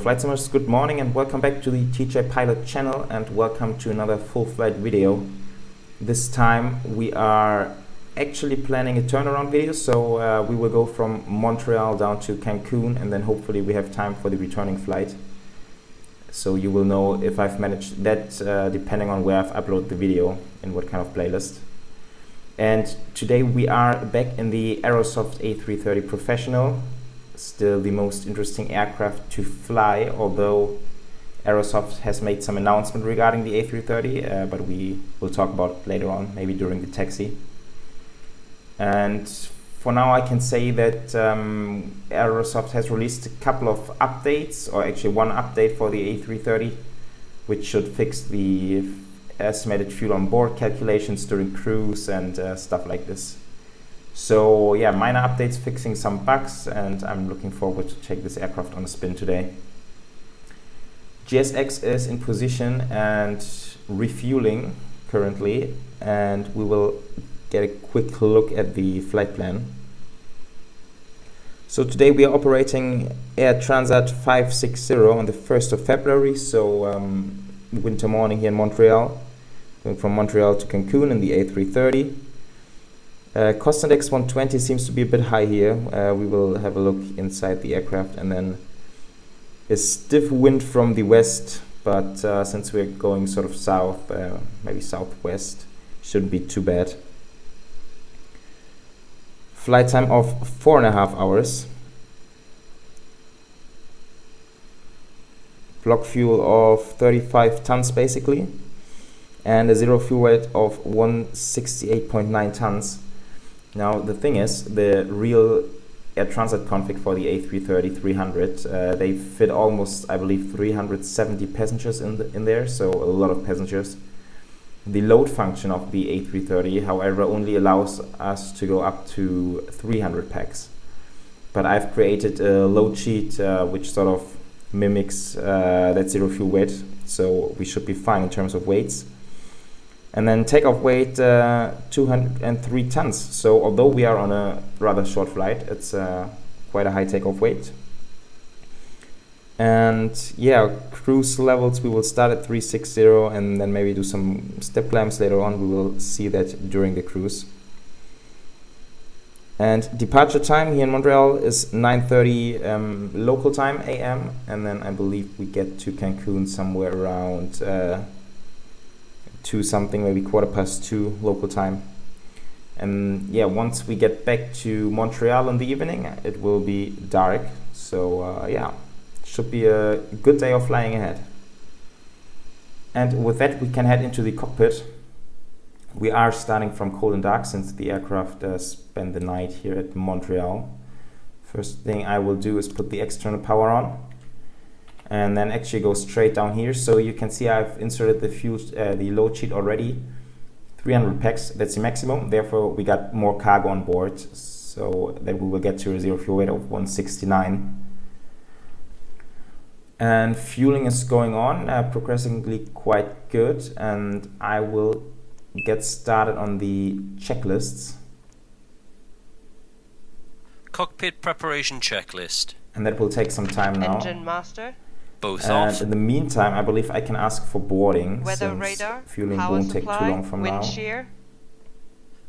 Flight Simmers, good morning and welcome back to the TJ Pilot channel and welcome to another full flight video. This time we are actually planning a turnaround video, so we will go from Montreal down to Cancun and then hopefully we have time for the returning flight. So you will know if I've managed that depending on where I've uploaded the video and what kind of playlist. And today we are back in the Aerosoft A330 Professional. Still the most interesting aircraft to fly, although Aerosoft has made some announcement regarding the A330, but we will talk about it later on, maybe during the taxi. And for now I can say that Aerosoft has released a couple of updates, or actually one update for the A330, which should fix the estimated fuel on board calculations during cruise and stuff like this. So yeah, minor updates fixing some bugs, and I'm looking forward to take this aircraft on a spin today. GSX is in position and refueling currently, and we will get a quick look at the flight plan. So today we are operating Air Transat 560 on the 1st of February, so winter morning here in Montreal, going from Montreal to Cancun in the A330. Cost index 120 seems to be a bit high here. We will have a look inside the aircraft, and then a stiff wind from the west, but since we're going sort of south, maybe southwest, shouldn't be too bad. Flight time of 4.5 hours. Block fuel of 35 tons basically, and a zero fuel weight of 168.9 tons. Now the thing is, the real Air Transat config for the A330-300, they fit almost, I believe, 370 passengers in there, so a lot of passengers. The load function of the A330, however, only allows us to go up to 300 packs. But I've created a load sheet which sort of mimics that zero fuel weight, so we should be fine in terms of weights. And then takeoff weight 203 tons. So although we are on a rather short flight, it's quite a high takeoff weight. And yeah, cruise levels, we will start at 360 and then maybe do some step clamps later on. We will see that during the cruise. And departure time here in Montreal is 9:30 local time AM, and then I believe we get to Cancun somewhere around 2 something, maybe 2:15 local time. And yeah, once we get back to Montreal in the evening, it will be dark. So yeah, should be a good day of flying ahead. And with that, we can head into the cockpit. We are starting from cold and dark since the aircraft spent the night here at Montreal. First thing I will do is put the external power on, and then actually go straight down here. So you can see I've inserted the load sheet already. 300 packs, that's the maximum. Therefore, we got more cargo on board, so that we will get to a zero fuel weight of 169. And fueling is going on progressively quite good, and I will get started on the checklists. Cockpit preparation checklist. And that will take some time now. Engine master. Both And off. in the meantime, I believe I can ask for boarding, Weather since radar. fueling Power won't take supply. too long from Wind now. shear.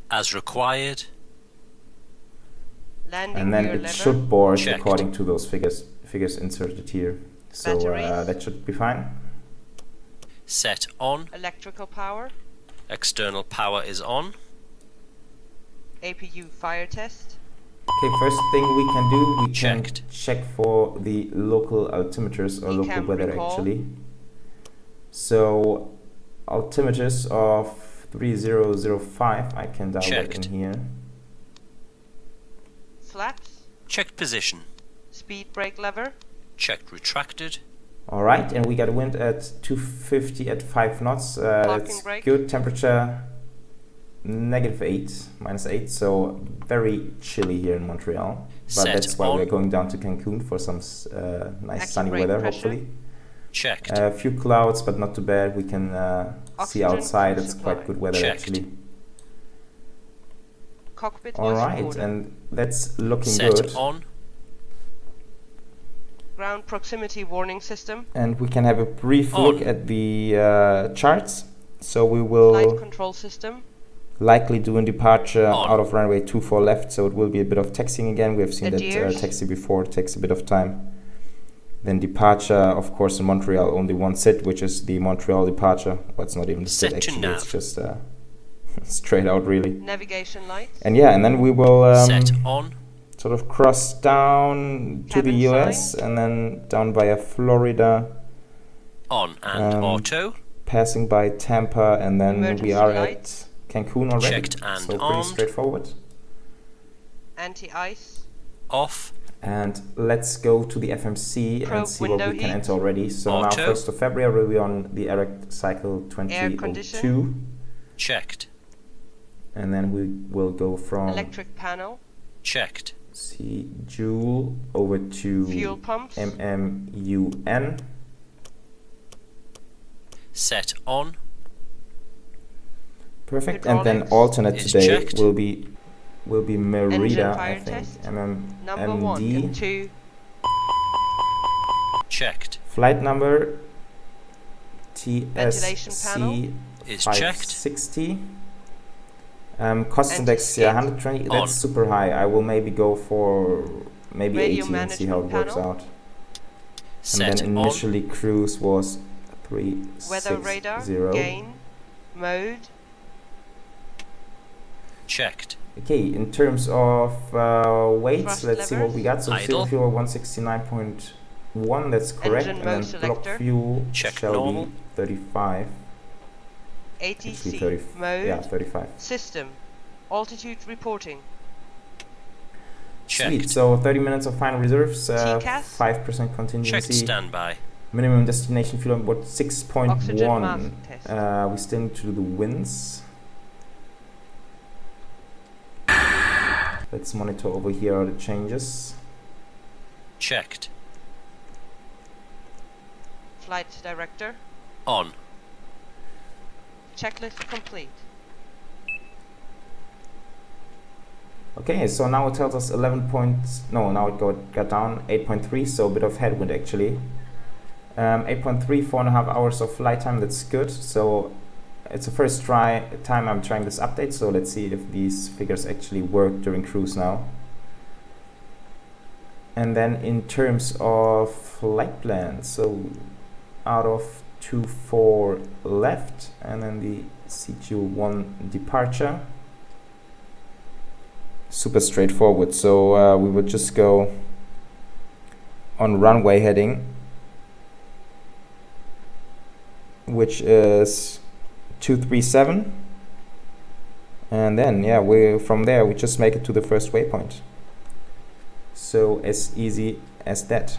As required. Landing And then gear it lever. should board Checked. according to those figures inserted here. So Batteries. that should be fine. Set on. Electrical power. External power is on. APU fire test. Okay, first thing we can do, we Checked. can check for the local altimeters or local Decam weather recall. actually. So altimeters of 3005, I can dial that Checked. in here. Flaps. Checked position. Speed brake lever. Checked retracted. Alright, and we got wind at 250 at 5 knots. That's brake. good. Temperature -8, -8, so very chilly here in Montreal. But Set that's why on. we're going down to Cancun for some nice Active sunny brake weather, pressure. hopefully. Checked. A few clouds, but not too bad. We can see Oxygen outside. It's supply. quite good weather Checked. actually. Cockpit All voice right, recorder. and that's looking Set good. on. Ground proximity warning system. And we can have a brief On. look at the charts. So we Flight will control system. likely do a departure On. out of runway 24 left, so it will be a bit of taxiing again. We have seen that Adheres. taxi before, it takes a bit of time. Then departure, of course, in Montreal, only one sit, which is the Montreal departure. Well, it's not even the sit, Set to actually, nav. it's just straight out, really. Navigation lights. And yeah, and then we will Set on. sort of cross down to the Cabin US sign. and then down via Florida, On and auto. passing by Tampa, and then we Emergency are lights. at Cancun already. Checked and so pretty armed. straightforward. Anti-ice. Off. And let's go to the FMC Pro and see what window we can heat. enter already. So now, Auto. 1st of February, we'll be on the Cycle Air 2002. condition. Checked. And then we will go from Electric panel. Checked. CYUL over to Fuel pumps. MMUN. Set on. Perfect. And then Hydraulics alternate is today checked. will be Merida, I fire think. test. Number 1 MD. and 2. Checked. Flight number Ventilation panel is checked. TSC560. Cost index, Anti-skid. yeah, 120. On. That's super high. I will maybe go for maybe Radio 80 and see how it management works panel. out. Set And then on. initially cruise was 360. Weather radar. Gain. Mode. Checked. Okay, in terms of weights, Thrust let's see what we got. So Idle. fuel 169.1, that's correct. Engine And mode then block selector. fuel Check shall normal. be 35. ATC. Actually 30, Mode. yeah, 35. System. Altitude reporting. Checked. Sweet, so 30 minutes of final reserves, TCAS. 5% Checked contingency. standby. Minimum destination fuel on board Oxygen 6.1. mask test. We still need to do the winds. Let's monitor over here the changes. Checked. Flight director. On. Checklist complete. Okay, so now it tells us 11 points. No, now it got down 8.3, so a bit of headwind actually. 8.3, 4.5 hours of flight time. That's good. So it's the first time I'm trying this update. So let's see if these figures actually work during cruise now. And then in terms of flight plan, so out of 24 left, and then the CQ1 departure. Super straightforward. So we would just go on runway heading, which is 237, and then yeah, from there we just make it to the first waypoint. So as easy as that.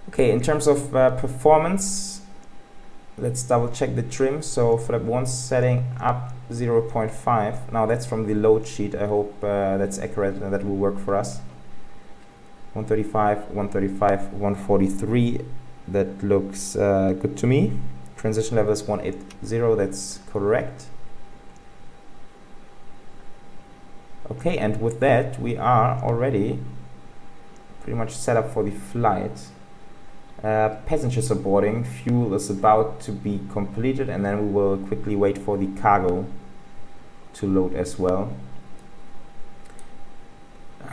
Okay, in terms of performance, let's double check the trim. So flap 1 setting up 0.5. Now that's from the load sheet. I hope that's accurate and that will work for us. 135, 135, 143. That looks good to me. Transition level is 180. That's correct. Okay, and with that we are already pretty much set up for the flight. Passengers are boarding, fuel is about to be completed, and then we will quickly wait for the cargo to load as well.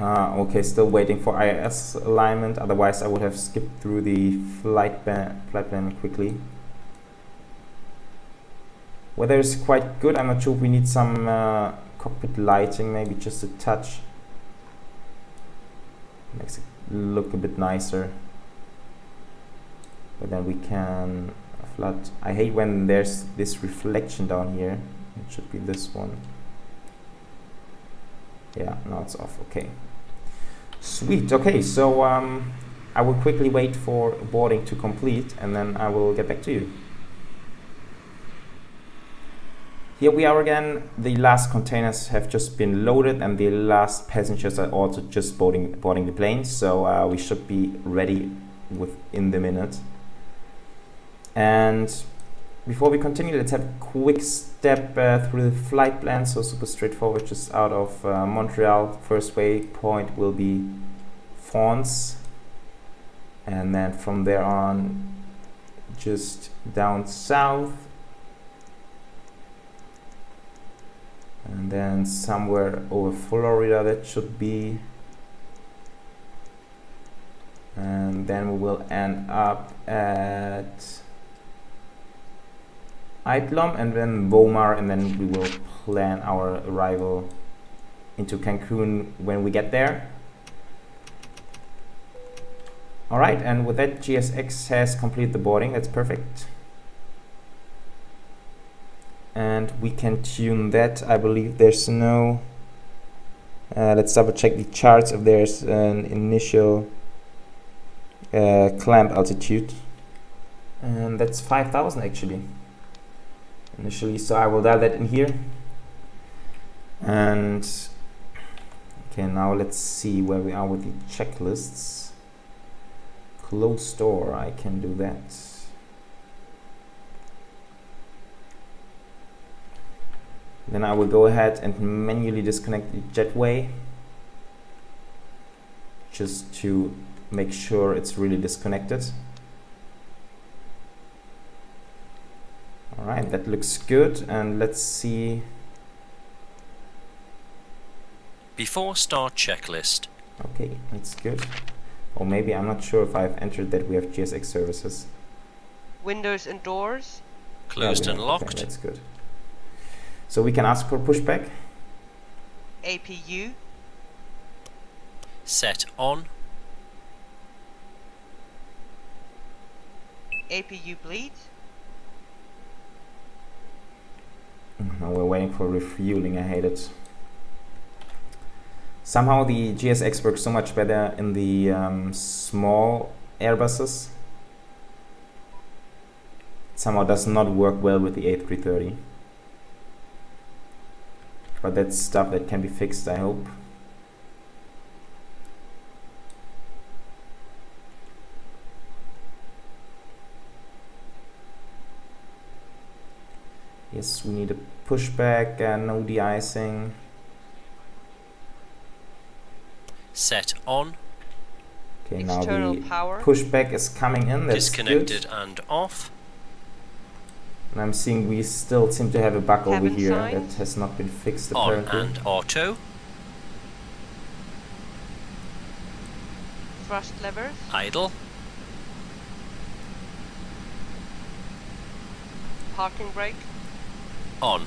Okay, still waiting for IIS alignment, otherwise I would have skipped through the flight plan quickly. Weather is quite good. I'm not sure if we need some cockpit lighting, maybe just a touch. Makes it look a bit nicer. But then we can flood. I hate when there's this reflection down here. It should be this one. Yeah, now it's off. Okay. Sweet. Okay, so I will quickly wait for boarding to complete, and then I will get back to you. Here we are again. The last containers have just been loaded, and the last passengers are also just boarding the plane. So we should be ready within the minute. And Before we continue, let's have a quick step through the flight plan. So super straightforward, just out of Montreal. First waypoint will be France, and then from there on just down south, and then somewhere over Florida that should be, and then we will end up at Itlom and then Bomar, and then we will plan our arrival into Cancun when we get there. Alright, and with that, GSX has completed the boarding. That's perfect. And we can tune that. I believe there's no... let's double check the charts if there's an initial clamp altitude. And that's 5,000 actually. Initially, so I will dial that in here. And okay, now let's see where we are with the checklists. Close door, I can do that. Then I will go ahead and manually disconnect the jetway just to make sure it's really disconnected. Alright, that looks good, and let's see. Before start checklist. Okay, that's good. Or maybe, I'm not sure if I've entered that we have GSX services. Windows and doors. Closed and locked. Okay, that's good. So we can ask for pushback. APU. Set on. APU bleed. Now we're waiting for refueling. I hate it. Somehow the GSX works so much better in the small Airbuses. Somehow does not work well with the A330. But that's stuff that can be fixed, I hope. Yes, we need a pushback and no de-icing. Set on. Okay, now External the power. pushback is coming in. That's Disconnected good. and off. And I'm seeing we still seem to have a bug over Cabin here sign. that has not been fixed On apparently. and auto. Thrust levers. Idle. Parking brake. On.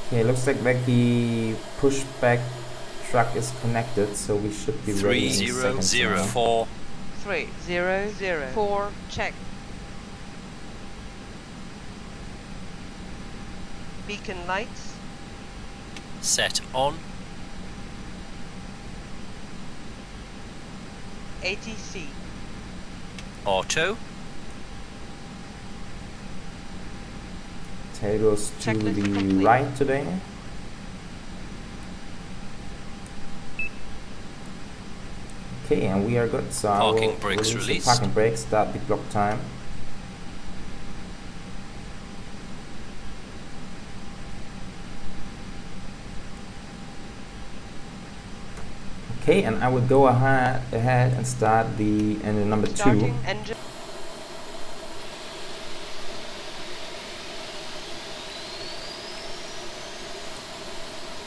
Okay, looks like the pushback truck is connected, so we should be ready in seconds now. 3004. 3004. Check. Beacon lights. Set on. ATC. Auto. Tail goes to Checklist the complete. right today. Okay, and we are good. So I Parking will brakes release released. the parking brakes, start the block time. Okay, and I would go ahead and start the engine number 2. Starting engine.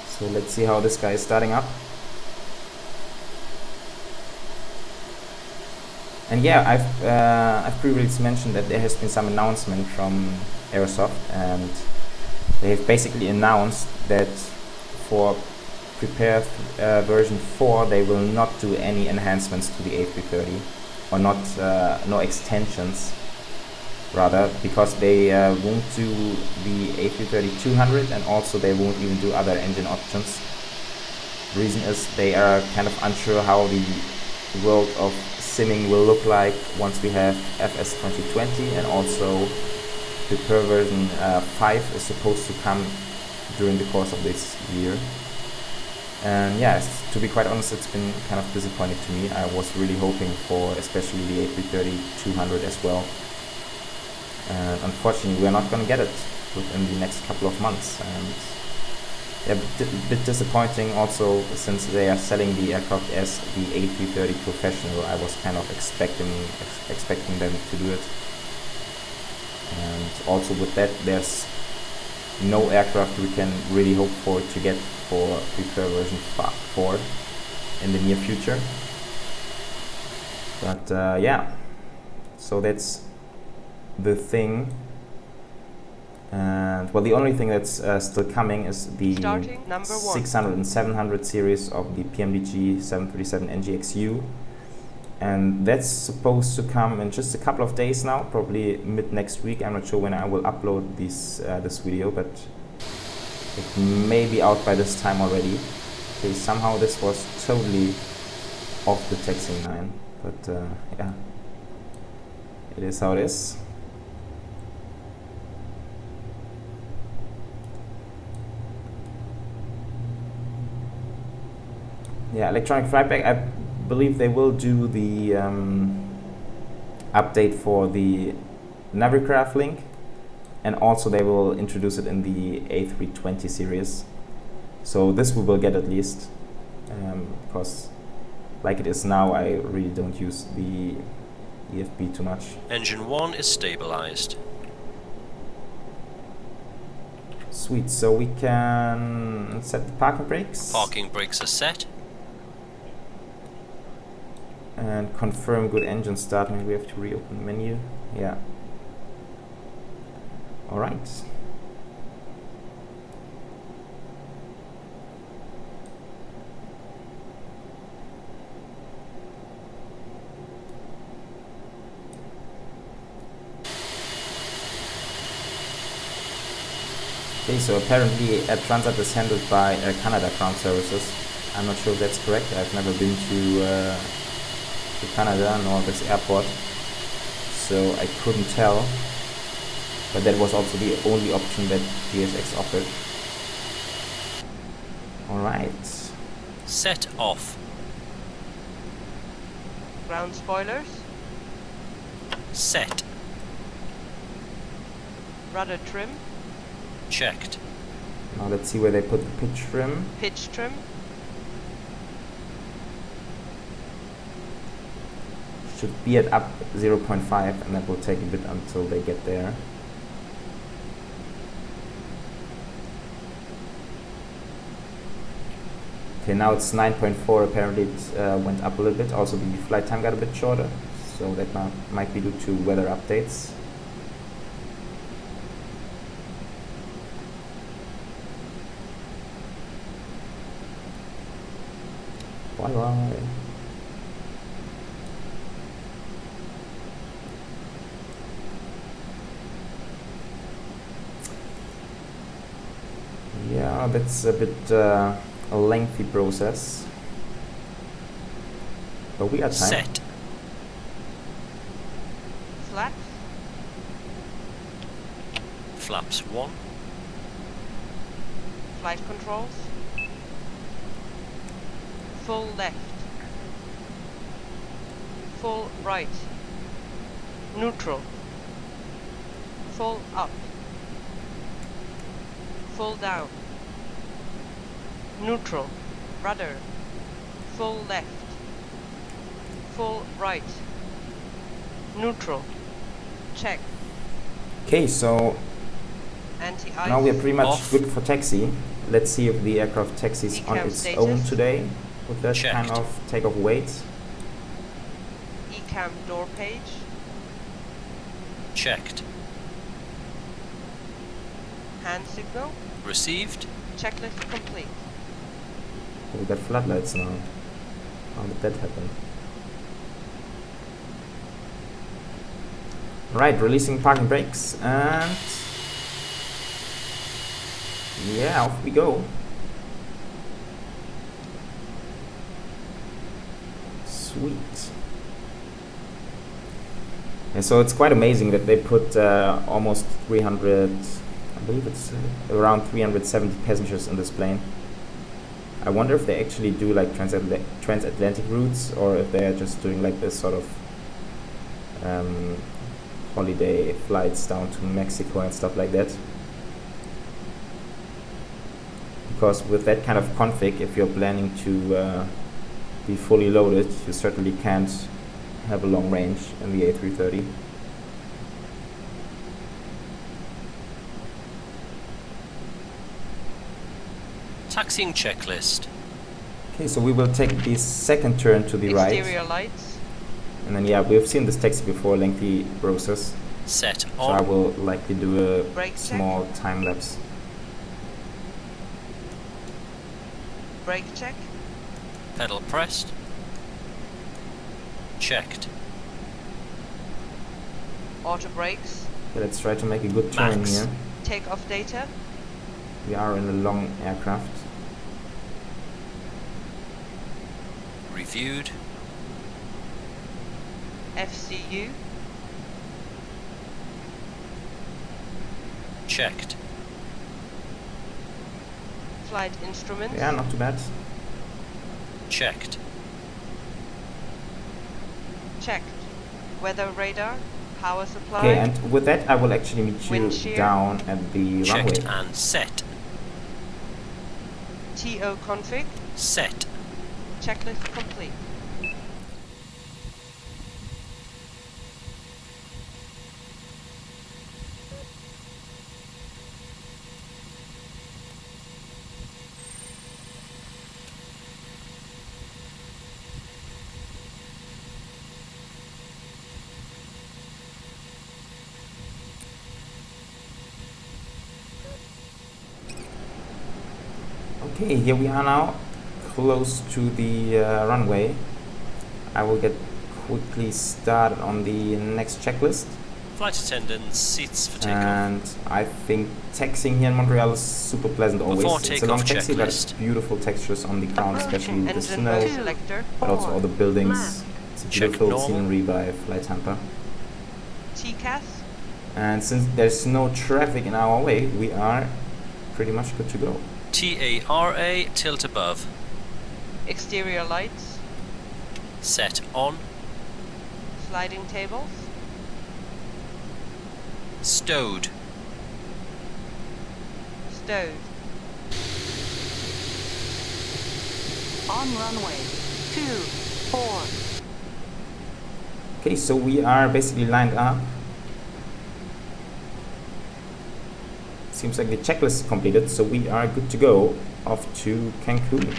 So let's see how this guy is starting up. And yeah, I've previously mentioned that there has been some announcement from Aerosoft, and they have basically announced that for prepared version 4 they will not do any enhancements to the A330, or not no extensions rather, because they won't do the A330-200, and also they won't even do other engine options. The reason is they are kind of unsure how the world of simming will look like once we have FS 2020, and also prepare version 5 is supposed to come during the course of this year. And yeah, to be quite honest, it's been kind of disappointing to me. I was really hoping for especially the A330-200 as well. And unfortunately, we're not going to get it within the next couple of months. And yeah, a bit disappointing also, since they are selling the aircraft as the A330 Professional. I was kind of expecting them to do it. And also with that, there's no aircraft we can really hope for to get for Prepare version 4 in the near future. But yeah, so that's the thing. And well, the only thing that's still coming is the 600 and 700 series of the PMDG 737 NGXU, and that's supposed to come in just a couple of days now, probably mid next week. I'm not sure when I will upload this video, but it may be out by this time already. Okay, somehow this was totally off the taxing line, but yeah, it is how it is. Yeah, electronic flightback, I believe they will do the update for the Navigraph link, and also they will introduce it in the A320 series. So this we will get at least, because like it is now, I really don't use the EFB too much. Engine 1 is stabilized. Sweet, so we can set the parking brakes. Parking brakes are set. And confirm good engine start. Maybe we have to reopen the menu. Yeah. Alright. Okay, so apparently Air Transat is handled by Air Canada Ground Services. I'm not sure if that's correct. I've never been to Canada nor this airport, so I couldn't tell. But that was also the only option that GSX offered. Alright. Set off. Ground spoilers. Set. Rudder trim. Checked. Now let's see where they put the pitch trim. Pitch trim. Should be at up 0.5, and that will take a bit until they get there. Okay, now it's 9.4. Apparently it went up a little bit. Also the flight time got a bit shorter, so that might be due to weather updates. Bye. Yeah, that's a bit a lengthy process, but we are time. Set. Flaps. Flaps 1. Flight controls. Full left. Full right. Neutral. Full up. Full down. Neutral. Rudder. Full left. Full right. Neutral. Check. Okay, so Anti-ice. now we are pretty much Off. good for taxi. Let's see if the aircraft taxis on Decam its status. own today with that Checked. kind of takeoff weight. ECAM door page. Checked. Hand signal. Received. Checklist complete. We got floodlights now. How did that happen? Right, releasing parking brakes, and yeah, off we go. Sweet. And so it's quite amazing that they put almost 300, I believe it's around 370 passengers in this plane. I wonder if they actually do like transatlantic routes, or if they're just doing like this sort of holiday flights down to Mexico and stuff like that. Because with that kind of config, if you're planning to be fully loaded, you certainly can't have a long range in the A330. Taxiing checklist. Okay, so we will take the second turn to the right. Exterior lights. And then yeah, we've seen this taxi before, lengthy process. Set So I on. will likely do a Brake check. small time lapse. Brake check. Pedal pressed. Checked. Auto brakes. Okay, let's try to make a good turn Max. here. Takeoff data. We are in a long aircraft. Reviewed. FCU. Checked. Flight instruments. Yeah, not too bad. Checked. Checked. Weather radar. Power supply. Okay, and with that I will actually meet you Wind shear. down at the Checked runway. and set. TO config. Set. Checklist complete. Okay, here we are now, close to the runway. I will get quickly started on the next checklist. Flight attendants, seats for takeoff. And I think taxiing here in Montreal is super pleasant always. Before It's a long takeoff taxi, but it's checklist. beautiful textures on the ground, especially the Engine snow, mode selector. but also all the buildings. It's a Check beautiful normal. scenery by FlyTampa. TCAS. And since there's no traffic in our way, we are pretty much good to go. TARA, tilt above. Exterior lights. Set on. Sliding tables. Stowed. Stowed. On runway 24. Okay, so we are basically lined up. Seems like the checklist is completed, so we are good to go off to Cancun.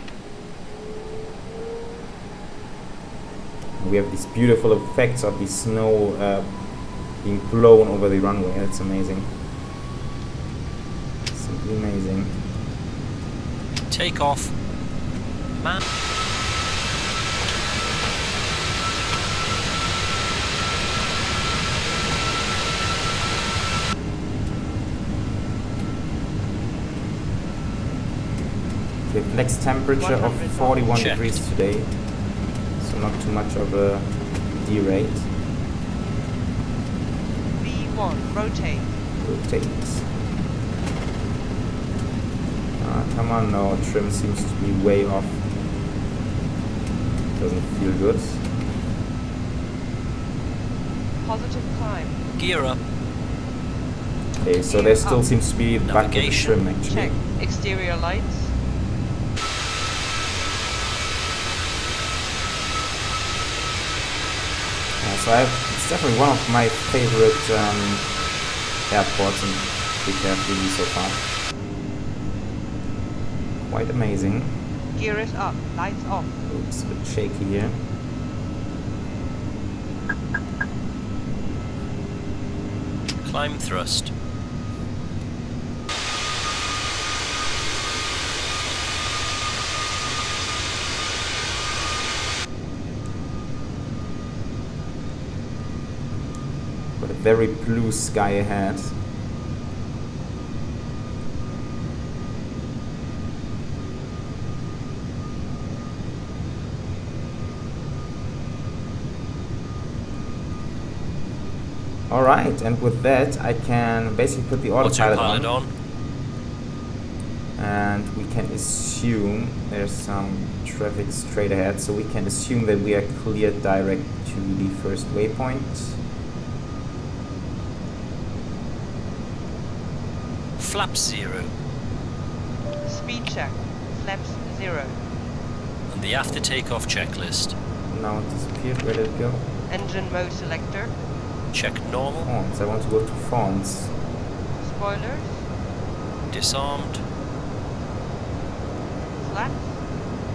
We have these beautiful effects of the snow being blown over the runway. That's amazing. Simply amazing. Takeoff. Man. Okay, flex temperature of 41 Checked. degrees today, so not too much of a derate. V1. Rotate. Rotate. Come on, no, trim seems to be way off. Doesn't feel good. Positive climb. Gear up. Okay, so there still seems to be back with the Navigation. trim actually. Check. Exterior lights. So it's definitely one of my favorite airports in P3D so far. Quite amazing. Gear is up. Lights off. Oops, a bit shaky here. Climb thrust. Got a very blue sky ahead. Alright, and with that I can basically put the autopilot Autopilot on. and we can assume there's some traffic straight ahead, so we can assume that we are cleared direct to the first waypoint. Flaps 0. Speed check. Flaps 0. And the after takeoff checklist. Now it disappeared. Where did it go? Engine mode selector. Check normal. Fonts. I want to go to fonts. Spoilers. Disarmed. Flaps.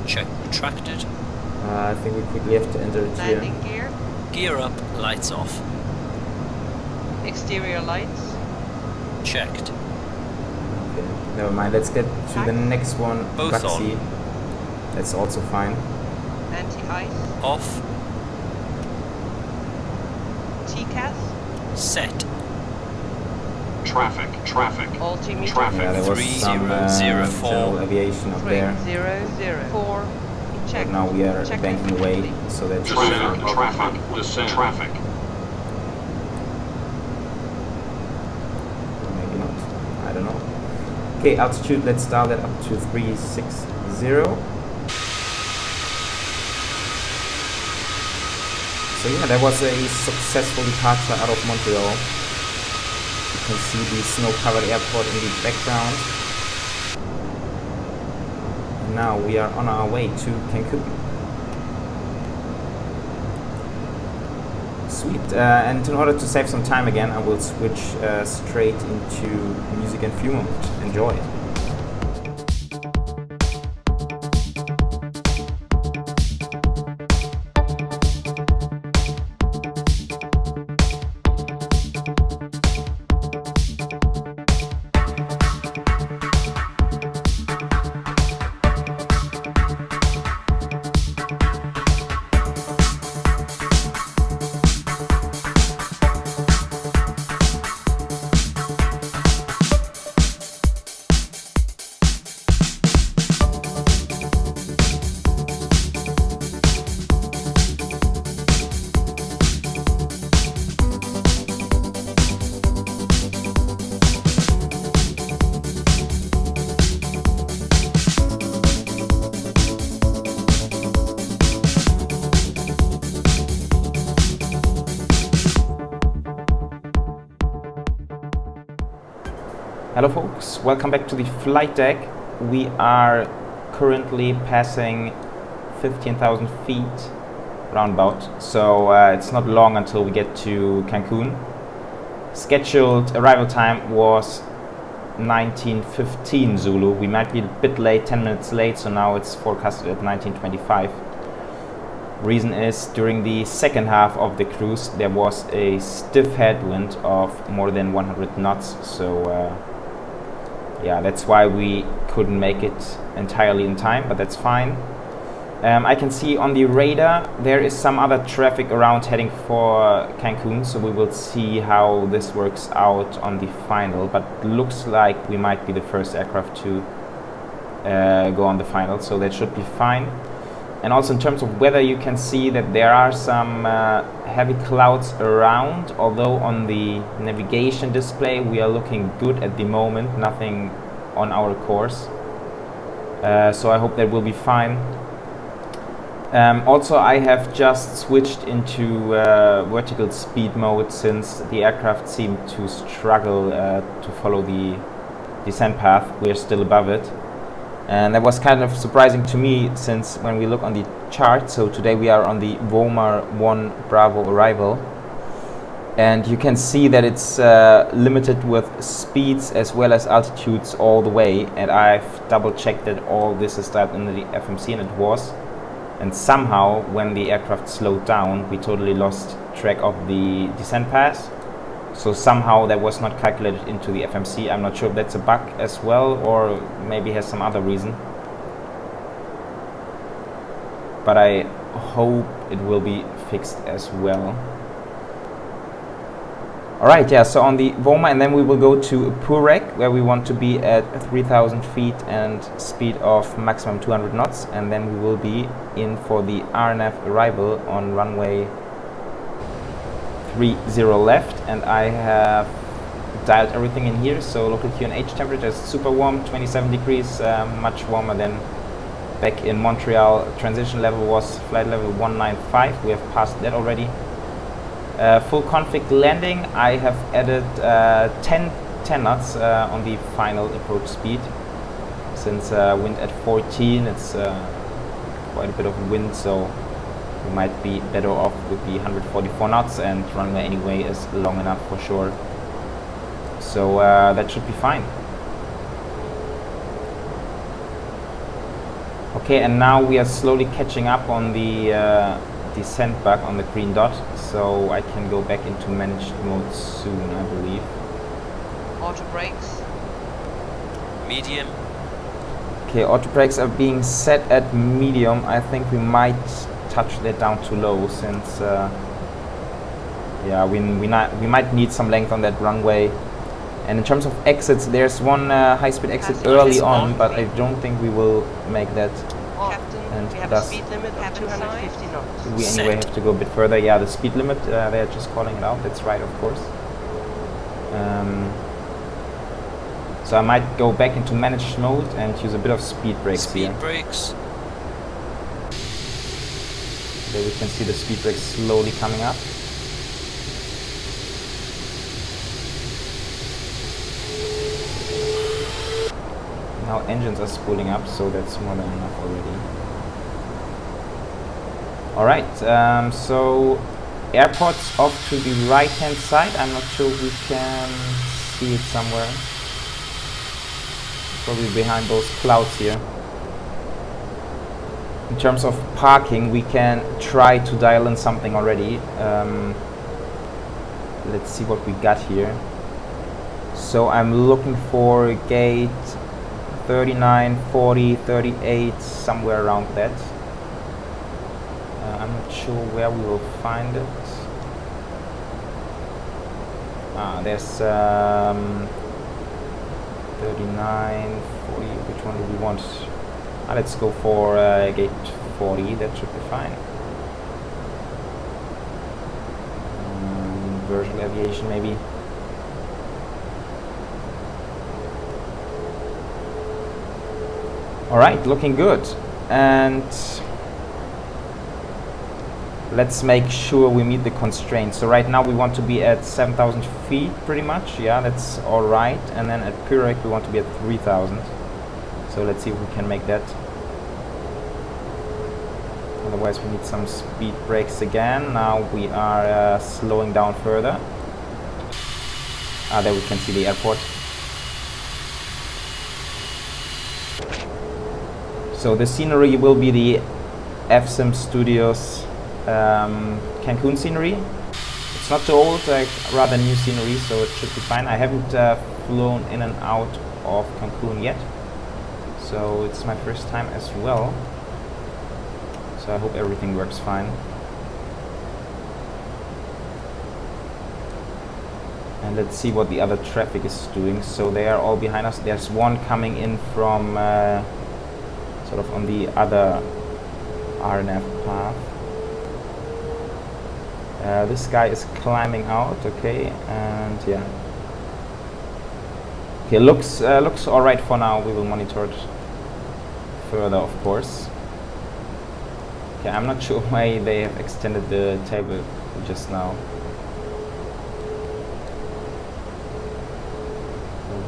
Check retracted. I think we quickly have to enter it here. Landing gear. Gear up, lights off. Exterior lights. Checked. Okay, never mind. Let's get to the next one. Both Baxi. on. That's also fine. Anti-ice. Off. TCAS. Set. Traffic. Altimeter. Traffic. Yeah, there was some 3004. general aviation up there. 3004. Check. But now we are Check banking complete. away, so that's Traffic. maybe not. I don't know. Okay, altitude. Let's dial that up to 360. So yeah, that was a successful departure out of Montreal. You can see the snow-covered airport in the background. And now we are on our way to Cancun. Sweet. And in order to save some time again, I will switch straight into music and fuel mode. Enjoy. Hello folks, welcome back to the flight deck. We are currently passing 15,000 feet roundabout, so it's not long until we get to Cancun. Scheduled arrival time was 19:15 Zulu. We might be a bit late, 10 minutes late, so now it's forecasted at 19:25. Reason is, during the second half of the cruise there was a stiff headwind of more than 100 knots, so yeah, that's why we couldn't make it entirely in time, but that's fine. I can see on the radar there is some other traffic around heading for Cancun, so we will see how this works out on the final, but looks like we might be the first aircraft to go on the final, so that should be fine. And also in terms of weather, you can see that there are some heavy clouds around, although on the navigation display we are looking good at the moment, nothing on our course. So I hope that will be fine. Also, I have just switched into vertical speed mode since the aircraft seemed to struggle to follow the descent path. We are still above it. And that was kind of surprising to me, since when we look on the chart, so today we are on the Vomar 1 Bravo arrival, and you can see that it's limited with speeds as well as altitudes all the way, and I've double checked that all this is dialed in the FMC, and it was. And somehow when the aircraft slowed down we totally lost track of the descent path. So somehow that was not calculated into the FMC. I'm not sure if that's a bug as well, or maybe has some other reason. But I hope it will be fixed as well. Alright, yeah, so on the Voma, and then we will go to Pushback, where we want to be at 3,000 feet and speed of maximum 200 knots. And then we will be in for the RNF arrival on runway 30 left, and I have dialed everything in here. So local QNH temperature is super warm, 27 degrees, much warmer than back in Montreal. Transition level was flight level 195. We have passed that already. Full config landing. I have added 10 knots on the final approach speed. Since wind at 14, it's quite a bit of wind, so we might be better off with the 144 knots, and runway anyway is long enough for sure. So that should be fine. Okay, and now we are slowly catching up on the descent bug on the green dot, so I can go back into managed mode soon, I believe. Auto brakes. Medium. Okay, auto brakes are being set at medium. I think we might touch that down to low, since yeah, we might need some length on that runway. And in terms of exits, there's one high-speed exit early on, but I don't think we will make that. Captain, And we have a thus speed limit of 250 knots. we anyway have to go a bit further. Yeah, the speed limit, they're just calling it out. That's right, of course. So I might go back into managed mode and use a bit of speed brakes here. Speed brakes. There we can see the speed brakes slowly coming up. Now engines are spooling up, so that's more than enough already. Alright, so airport's off to the right hand side. I'm not sure we can see it somewhere. Probably behind those clouds here. In terms of parking, we can try to dial in something already. Let's see what we got here. So I'm looking for gate 39, 40, 38, somewhere around that. I'm not sure where we will find it. There's 39, 40, which one do we want? Let's go for gate 40, that should be fine. Virtual aviation maybe. Alright, looking good. And let's make sure we meet the constraints. So right now we want to be at 7,000 feet pretty much. Yeah, that's alright. And then at Pushback we want to be at 3,000. So let's see if we can make that. Otherwise we need some speed brakes again. Now we are slowing down further. There we can see the airport. So the scenery will be the FSIMSTUDIOS Cancun scenery. It's not too old, rather new scenery, so it should be fine. I haven't flown in and out of Cancun yet, so it's my first time as well. So I hope everything works fine. And let's see what the other traffic is doing. So they are all behind us. There's one coming in from sort of on the other RNF path. This guy is climbing out, okay, and yeah. Okay, looks all right for now. We will monitor it further, of course. Okay, I'm not sure why they have extended the table just now.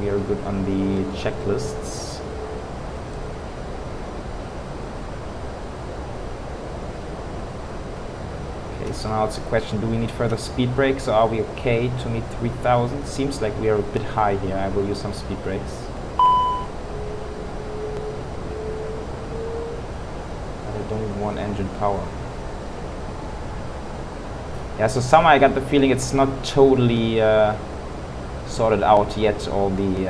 We are good on the checklists. Okay, so now it's a question, do we need further speed brakes, or are we okay to meet 3,000? Seems like we are a bit high here. I will use some speed brakes. One engine power. Yeah, so somehow I got the feeling it's not totally sorted out yet, all the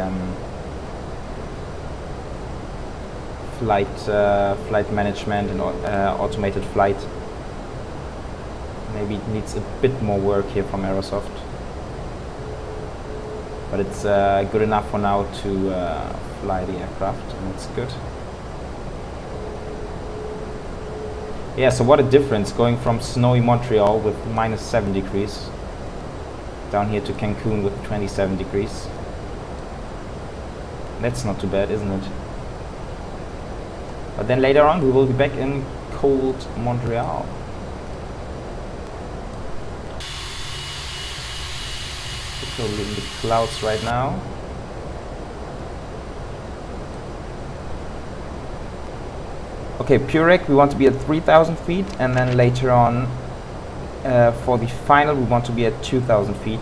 flight management and automated flight. Maybe it needs a bit more work here from Aerosoft, but it's good enough for now to fly the aircraft, and it's good. Yeah, so what a difference going from snowy Montreal with -7 degrees down here to Cancun with 27 degrees. That's not too bad, isn't it? But then later on we will be back in cold Montreal. Totally in the clouds right now. Okay, Purecq we want to be at 3,000 feet, and then later on for the final we want to be at 2,000 feet,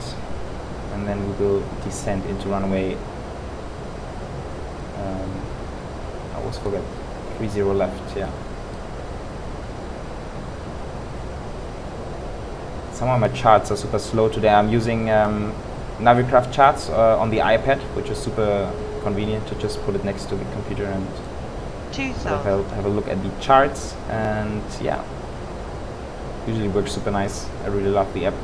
and then we will descend into runway. I always forget 30 left. Yeah. Some of my charts are super slow today. I'm using Navigraph Charts on the iPad, which is super convenient to just put it next to the computer and sort of have a look at the charts. And yeah, usually works super nice. I really love the app.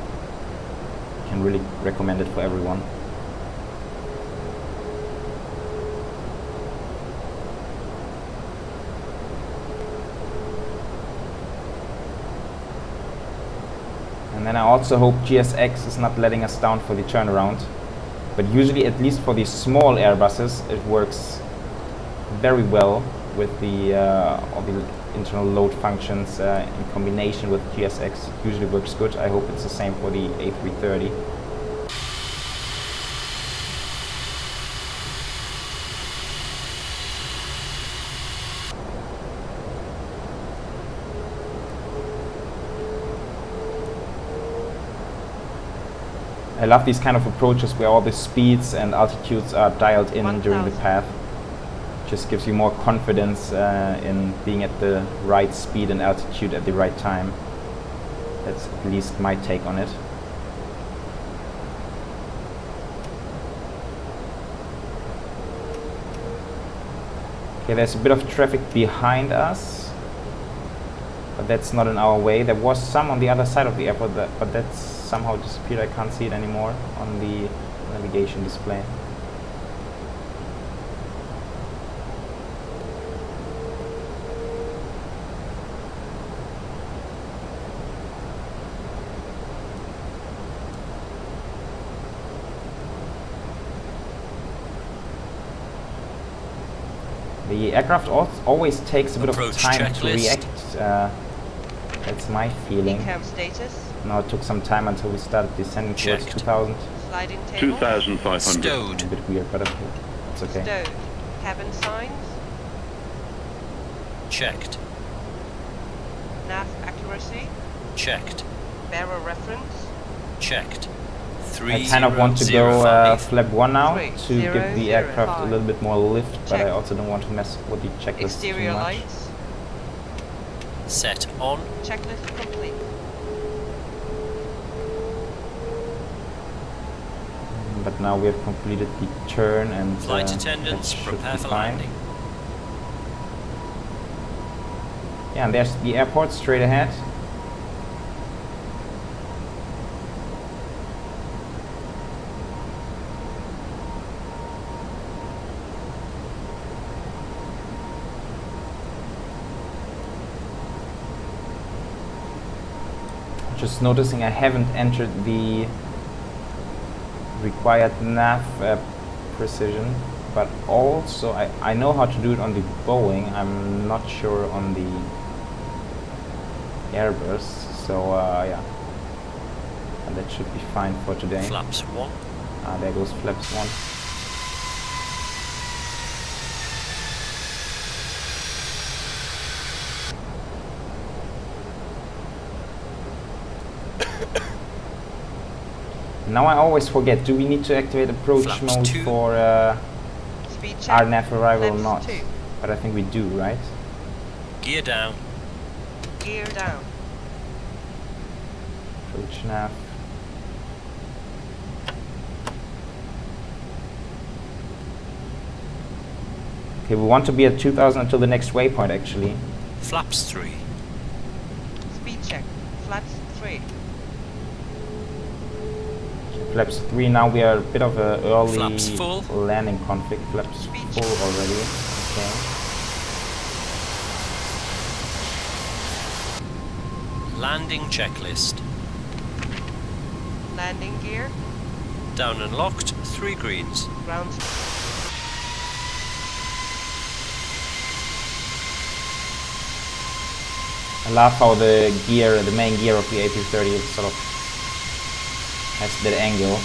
Can really recommend it for everyone. And then I also hope GSX is not letting us down for the turnaround. But usually, at least for the small Airbuses, it works very well with the all the internal load functions in combination with GSX. Usually works good. I hope it's the same for the A330. I love these kind of approaches where all the speeds and altitudes are dialed in during the path. Just gives you more confidence in being at the right speed and altitude at the right time. That's at least my take on it. Okay, there's a bit of traffic behind us, but that's not in our way. There was some on the other side of the airport, but that's somehow disappeared. I can't see it anymore on the navigation display. The aircraft always takes a bit of time to react. That's my feeling. Decam status. Now it took some time until we started descending towards 2,000. Sliding table. 2,500. Stowed. A bit weird, but okay. It's okay. Stowed. Cabin signs. Checked. Nav accuracy. Checked. Bearer reference. Checked. I kind of want to go flap 1 now to give the 3005. aircraft a little bit more lift, but I Checked. also don't want to mess with the checklist too Exterior much. lights. Set on. Checklist complete. But now we have completed the turn and Flight that attendants, should prepare be for fine. landing. Yeah, and there's the airport straight ahead. Just noticing I haven't entered the required nav precision, but also I know how to do it on the Boeing. I'm not sure on the Airbus, so yeah, and that should be fine for today. Flaps 1. There goes flaps 1. Now I always forget, do we need to activate approach Flaps mode 2. for Speed check. our nav arrival or Flaps not? 2. But I think we do, right? Gear down. Gear down. Approach nav. Okay, we want to be at 2,000 until the next waypoint actually. Flaps 3. Speed check. Flaps 3. Flaps 3, now we are a bit of a early Flaps full. landing config. Flaps Speed full check. already. Okay. Landing checklist. Landing gear. Down and locked, 3 greens. Ground. I love how the main gear of the A330 sort of has that angle.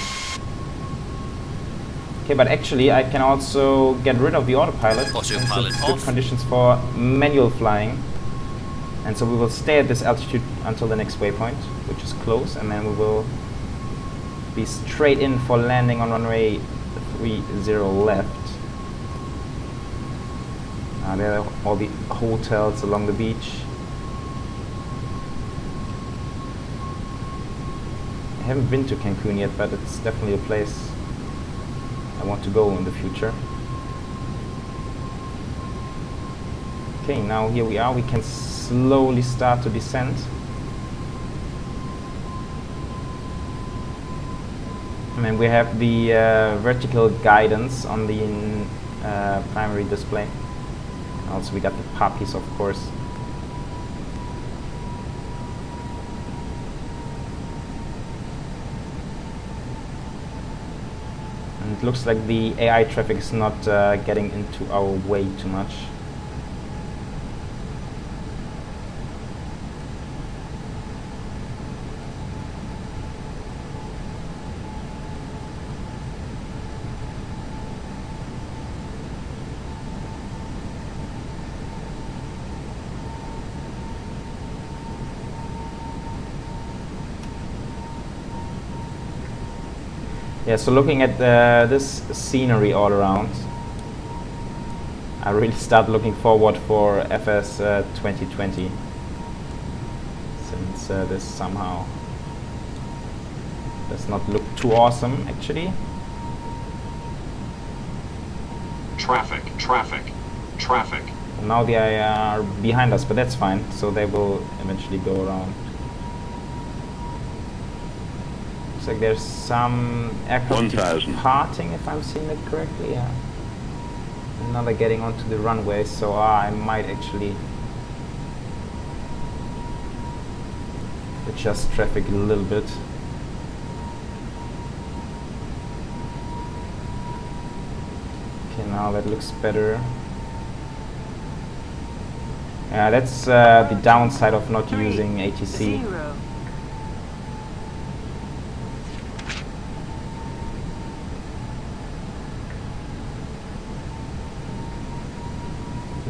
Okay, but actually I can also get rid of the autopilot since Autopilot it's good off. conditions for manual flying. And so we will stay at this altitude until the next waypoint, which is close, and then we will be straight in for landing on runway 30 left. There are all the hotels along the beach. I haven't been to Cancun yet, but it's definitely a place I want to go in the future. Okay, now here we are. We can slowly start to descend. And then we have the vertical guidance on the primary display. Also we got the puppies, of course. And it looks like the AI traffic is not getting into our way too much. Yeah, so looking at this scenery all around, I really start looking forward for FS 2020, since this somehow does not look too awesome actually. Traffic, traffic, traffic. Now they are behind us, but that's fine, so they will eventually go around. Looks like there's some aircraft departing, if I'm seeing it correctly. Yeah. Another getting onto the runway, so I might actually adjust traffic a little bit. Okay, now that looks better. Yeah, that's the downside of not using ATC. 0.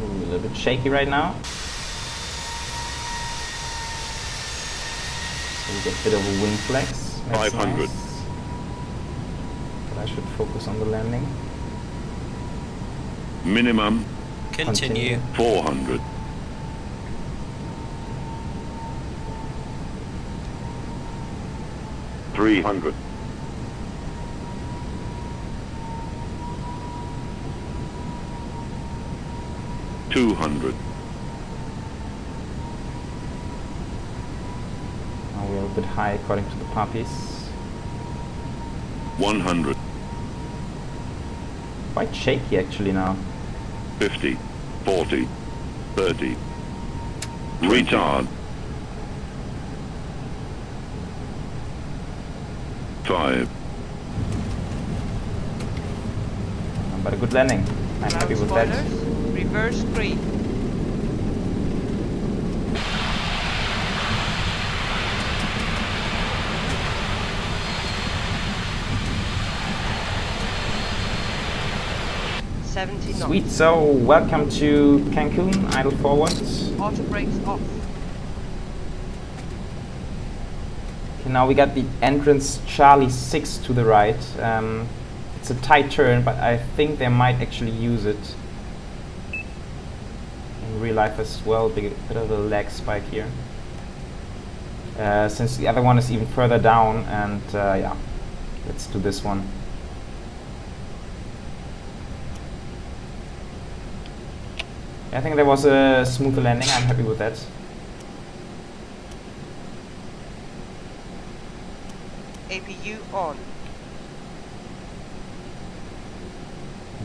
Ooh, a little bit shaky right now. So we get a bit of a wing flex. That's 500. nice. But I should focus on the landing. Minimum Continue. 400. 300. 200. Now we are a bit high according to the puppies. 100. Quite shaky actually now. 50. 40. 30. Retard. 5. But a good landing. I'm happy with that. Spoilers, reverse green. Sweet, so welcome to Cancun, idle forward. Auto brakes off. Okay, now we got the entrance Charlie 6 to the right. It's a tight turn, but I think they might actually use it in real life as well. Bit of a lag spike here. Since the other one is even further down, and yeah, let's do this one. I think there was a smoother landing. I'm happy with that. APU on.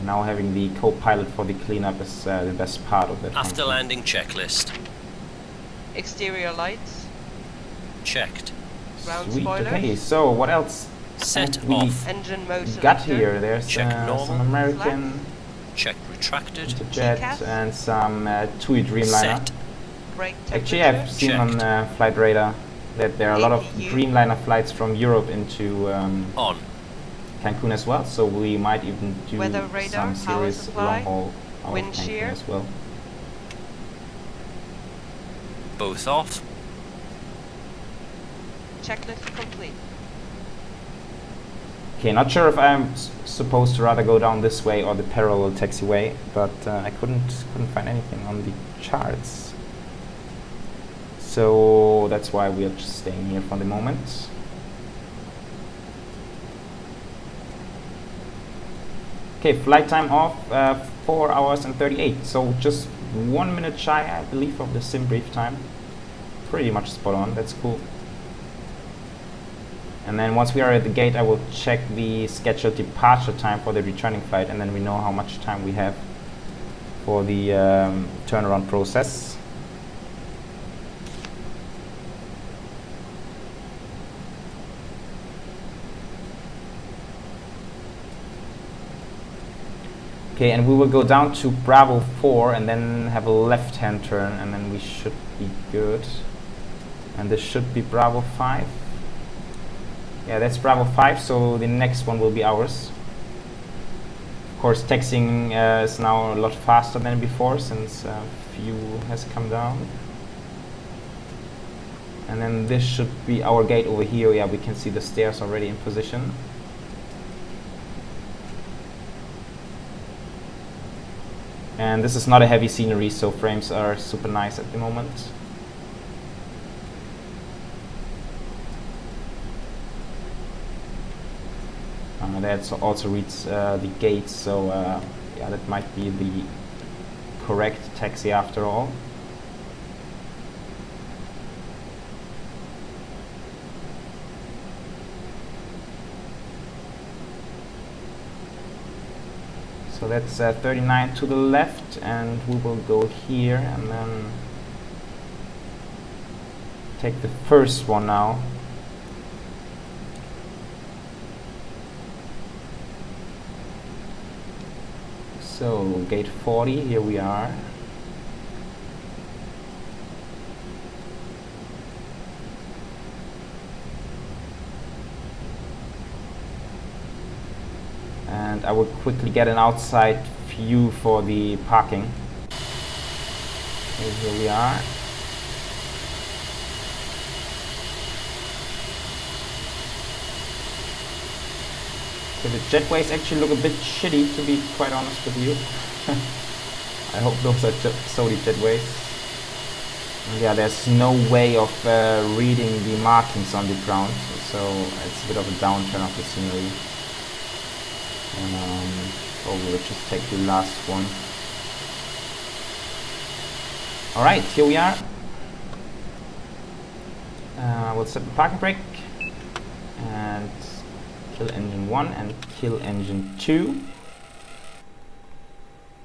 Now having the co-pilot for the cleanup is the best part of that. After function. landing checklist. Exterior lights. Checked. Ground Sweet. spoilers. Okay, so what else Set And we off. Engine mode got selector. here. There's Check normal. some American Check retracted. Interjet TCAS. and some TUI Dreamliner. Set. Brake Actually, temperature. I've seen Checked. on Flight Radar that there are a lot of APU. Dreamliner flights from Europe into On. Cancun as well, so we might even do Weather radar, some power serious supply, long haul out of wind Cancun shear. as well. Both off. Checklist complete. Okay, not sure if I'm supposed to rather go down this way or the parallel taxiway, but I couldn't find anything on the charts. So that's why we are just staying here for the moment. Okay, flight time off 4 hours and 38, so just 1 minute shy, I believe, of the sim brief time. Pretty much spot on, that's cool. And then once we are at the gate, I will check the scheduled departure time for the returning flight, and then we know how much time we have for the turnaround process. Okay, and we will go down to Bravo 4 and then have a left-hand turn, and then we should be good. And this should be Bravo 5. Yeah, that's Bravo 5, so the next one will be ours. Of course, taxiing is now a lot faster than before, since fuel has come down. And then this should be our gate over here. Yeah, we can see the stairs already in position. And this is not a heavy scenery, so frames are super nice at the moment. That also reads the gate, so yeah, that might be the correct taxi after all. So that's 39 to the left, and we will go here and then take the first one now. So gate 40, here we are. And I will quickly get an outside view for the parking. Okay, here we are. So the jetways actually look a bit shitty, to be quite honest with you. I hope those are Saudi jetways. And yeah, there's no way of reading the markings on the ground, so it's a bit of a downturn of the scenery. And we'll just take the last one. Alright, here we are. We'll set the parking brake and kill engine 1 and kill engine 2.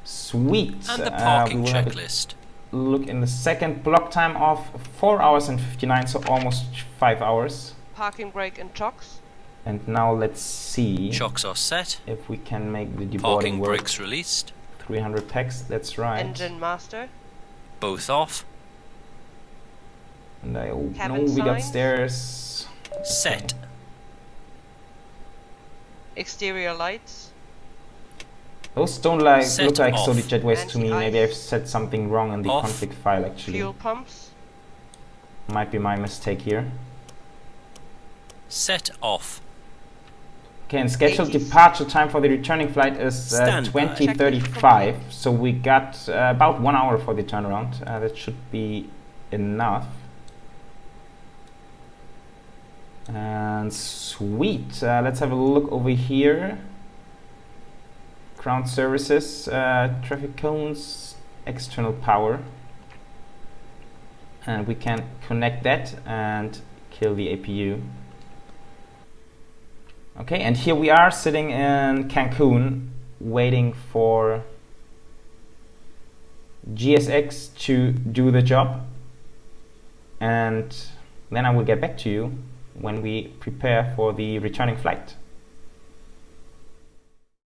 Sweet. And the parking we will have checklist. a look in the second. Block time of 4 hours and 59, so almost 5 hours. Parking brake and chocks. And now let's see Chocks are set. if we can make the deboarding Parking work. brakes released. 300 packs, that's right. Engine master. Both off. And I know Cabin we got signs. stairs. Set. Exterior lights. Those don't look Set like off. Saudi jetways to me. Maybe Anti-ice. I've said something wrong in the Off. config file actually. Fuel pumps. Might be my mistake here. Set off. Okay, and scheduled 80s. departure time for the returning flight is Standby. 20:35. So we got about 1 hour for the turnaround. That should be enough. And sweet. Let's have a look over here. Ground services, traffic cones, external power. And we can connect that and kill the APU. Okay, and here we are sitting in Cancun waiting for GSX to do the job, and then I will get back to you when we prepare for the returning flight.